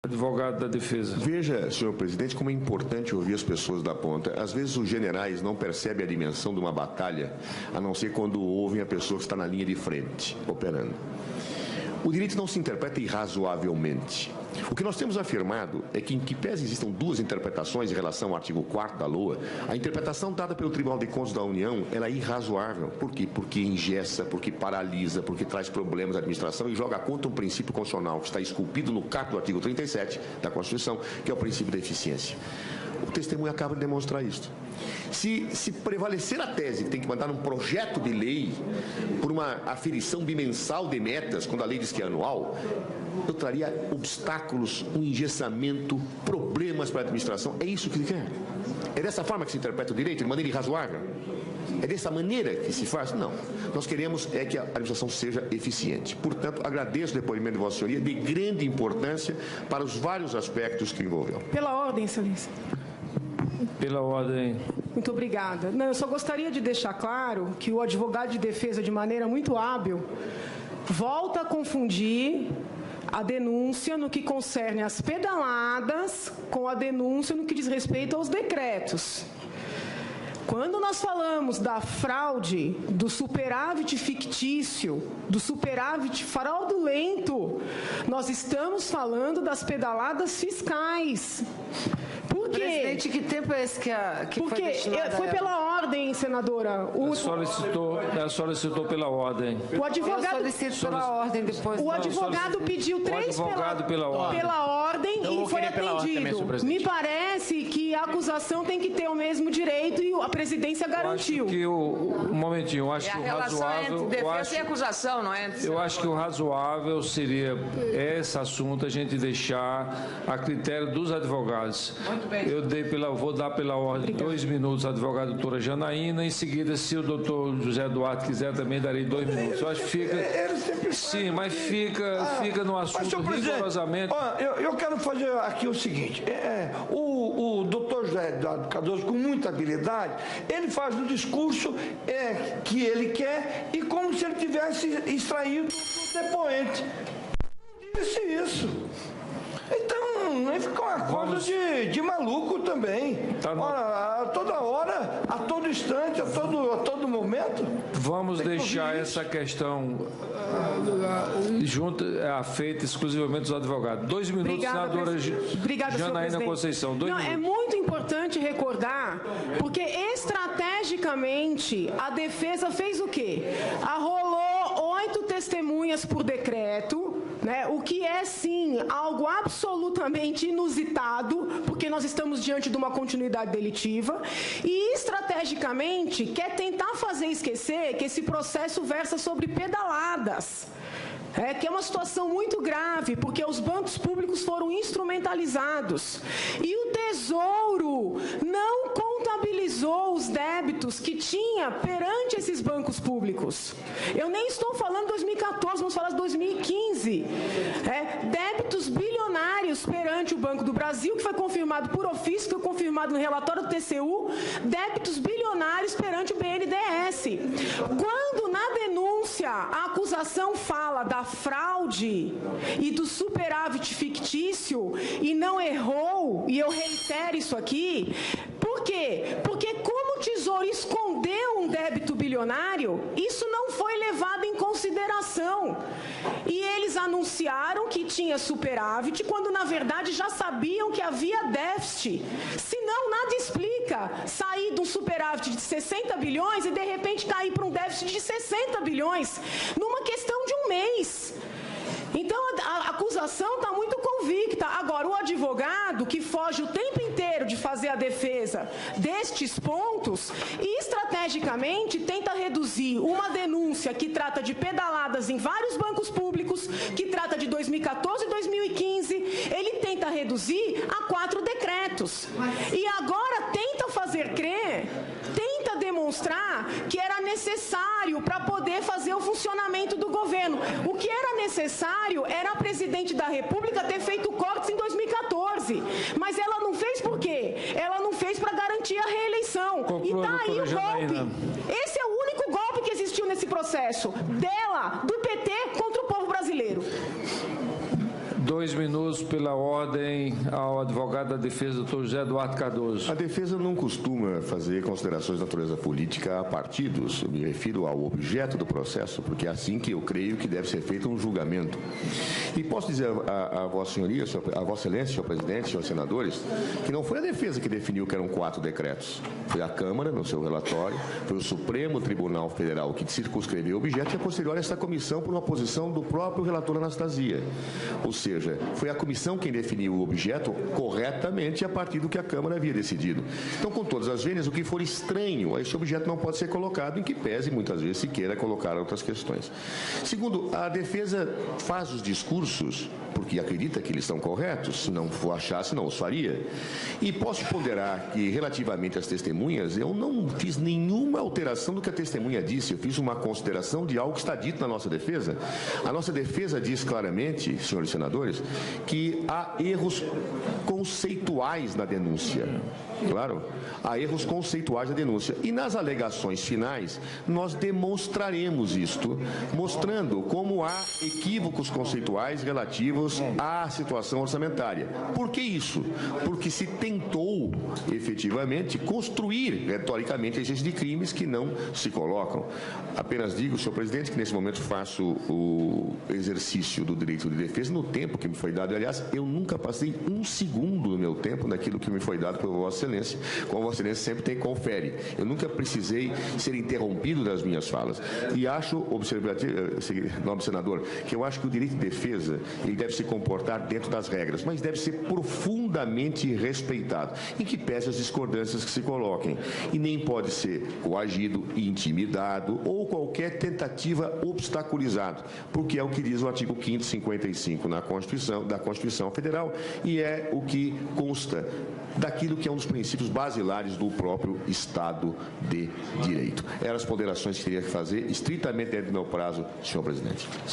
Advogado da Defesa. Veja, senhor presidente, como é importante ouvir as pessoas da ponta. Às vezes os generais não percebem a dimensão de uma batalha, a não ser quando ouvem a pessoa que está na linha de frente, operando. O direito não se interpreta irrazoavelmente. O que nós temos afirmado é que, em que pese existam duas interpretações em relação ao artigo 4º da LOA, a interpretação dada pelo Tribunal de Contas da União ela é irrazoável. Por quê? Porque engessa, porque paralisa, porque traz problemas à administração e joga contra um princípio constitucional que está esculpido no caput do artigo 37 da Constituição, que é o princípio da eficiência. O testemunho acaba de demonstrar isso. Se prevalecer a tese que tem que mandar um projeto de lei por uma aferição bimensal de metas, quando a lei diz que é anual, eu traria obstáculos, um engessamento, problemas para a administração. É isso que ele quer? É dessa forma que se interpreta o direito, de maneira irrazoável? É dessa maneira que se faz? Não. Nós queremos é que a administração seja eficiente. Portanto, agradeço o depoimento de Vossa Senhoria, de grande importância para os vários aspectos que envolveu. Pela ordem, excelência. Pela ordem. Muito obrigada. Não, eu só gostaria de deixar claro que o advogado de defesa, de maneira muito hábil, volta a confundir a denúncia no que concerne às pedaladas com a denúncia no que diz respeito aos decretos. Quando nós falamos da fraude, do superávit fictício, do superávit fraudulento, nós estamos falando das pedaladas fiscais. Por quê? Presidente, que tempo é esse que porque foi destinado foi pela ordem, senadora. A solicitou pela ordem. O advogado solicito pela ordem depois. O advogado pediu três pela ordem então, e foi atendido. Me parece que a acusação tem que ter o mesmo direito e a presidência garantiu. Um momentinho, eu acho que o razoável. Entre defesa e acusação, não é? Eu acho que o razoável seria esse assunto a gente deixar a critério dos advogados. Muito bem. Vou dar pela ordem 2 minutos à advogada doutora Janaína, em seguida, se o doutor José Eduardo quiser, também darei 2 minutos. Eu acho que fica. Sim, mas fica no assunto rigorosamente. Eu quero fazer aqui o seguinte: o doutor José Eduardo Cardoso, com muita habilidade, ele faz o discurso que ele quer e como se ele tivesse extraído do depoente. Não disse isso. Então, fica uma coisa de maluco também. Ora, a toda hora, a todo instante, a todo momento. Vamos deixar essa questão feita exclusivamente dos advogados. 2 minutos, obrigada, senadora Janaína Conceição. É muito importante recordar, porque estrategicamente a defesa fez o quê? Arrolou 8 testemunhas por decreto, né? O que é, sim, algo absolutamente inusitado, porque nós estamos diante de uma continuidade delitiva, e estrategicamente quer tentar fazer esquecer que esse processo versa sobre pedaladas. Que é uma situação muito grave, porque os bancos públicos foram instrumentalizados. E o Tesouro não contabilizou os débitos que tinha perante esses bancos públicos. Eu nem estou falando de 2014, vamos falar de 2015. Débitos bilionários perante o Banco do Brasil, que foi confirmado por ofício, foi confirmado no relatório do TCU, débitos bilionários perante o BNDES. Quando na denúncia a acusação fala da fraude e do superávit fictício e não errou, e eu reitero isso aqui, por quê? Porque como o Tesouro escondeu um débito bilionário, isso não foi levado em consideração. E eles anunciaram que tinha superávit, quando na verdade já sabiam que havia déficit. Senão, nada explica sair de um superávit de 60 bilhões e de repente cair para um déficit de 60 bilhões, numa questão de um mês. Então, a acusação está muito convicta. Agora, o advogado, que foge o tempo inteiro de fazer a defesa destes pontos, e estrategicamente tenta reduzir uma denúncia que trata de pedaladas em vários bancos públicos, que trata de 2014 e 2015, ele tenta reduzir a 4 decretos. E agora tenta fazer crer, tenta demonstrar que era necessário para poder fazer o funcionamento do governo. O que era necessário era a presidente da República ter feito cortes em 2014. Mas ela não fez por quê? Ela não fez para garantir a reeleição. E tá aí o golpe. Esse é o único golpe que existiu nesse processo. Dela, do PT, contra o povo brasileiro. 2 2 minutos pela ordem ao advogado da defesa, doutor José Eduardo Cardoso. A defesa não costuma fazer considerações de natureza política a partidos. Eu me refiro ao objeto do processo, porque é assim que eu creio que deve ser feito um julgamento. E posso dizer a Vossa Senhoria, a Vossa Excelência, senhor presidente, senhores senadores, que não foi a defesa que definiu que eram 4 decretos. Foi a Câmara, no seu relatório, foi o Supremo Tribunal Federal que circunscreveu o objeto e, a posterior, essa comissão por uma posição do próprio relator Anastasia. Ou seja, foi a comissão quem definiu o objeto corretamente a partir do que a Câmara havia decidido. Então, com todas as vênias, o que for estranho a esse objeto não pode ser colocado, em que pese, muitas vezes, se queira colocar outras questões. Segundo, a defesa faz os discursos porque acredita que eles estão corretos, se não for achasse, não os faria. E posso ponderar que, relativamente às testemunhas, eu não fiz nenhuma alteração do que a testemunha disse, eu fiz uma consideração de algo que está dito na nossa defesa. A nossa defesa diz claramente, senhores senadores, que há erros conceituais na denúncia. Claro, há erros conceituais na denúncia. E nas alegações finais, nós demonstraremos isto, mostrando como há equívocos conceituais relativos à situação orçamentária. Por que isso? Porque se tentou, efetivamente, construir retoricamente existência de crimes que não se colocam. Apenas digo, senhor presidente, que nesse momento faço o exercício do direito de defesa no tempo que me foi dado. Aliás, eu nunca passei um segundo do meu tempo naquilo que me foi dado por Vossa Excelência. Como Vossa Excelência sempre tem, confere. Eu nunca precisei ser interrompido nas minhas falas. E acho, observativo, nobre senador, que eu acho que o direito de defesa ele deve se comportar dentro das regras, mas deve ser profundamente respeitado, em que pese as discordâncias que se coloquem. E nem pode ser coagido, intimidado ou qualquer tentativa obstaculizado, porque é o que diz o artigo 5º 55 da Constituição Federal e é o que consta daquilo que é um dos princípios basilares do próprio Estado de Direito. Eram as ponderações que teria que fazer, estritamente dentro do meu prazo, senhor presidente.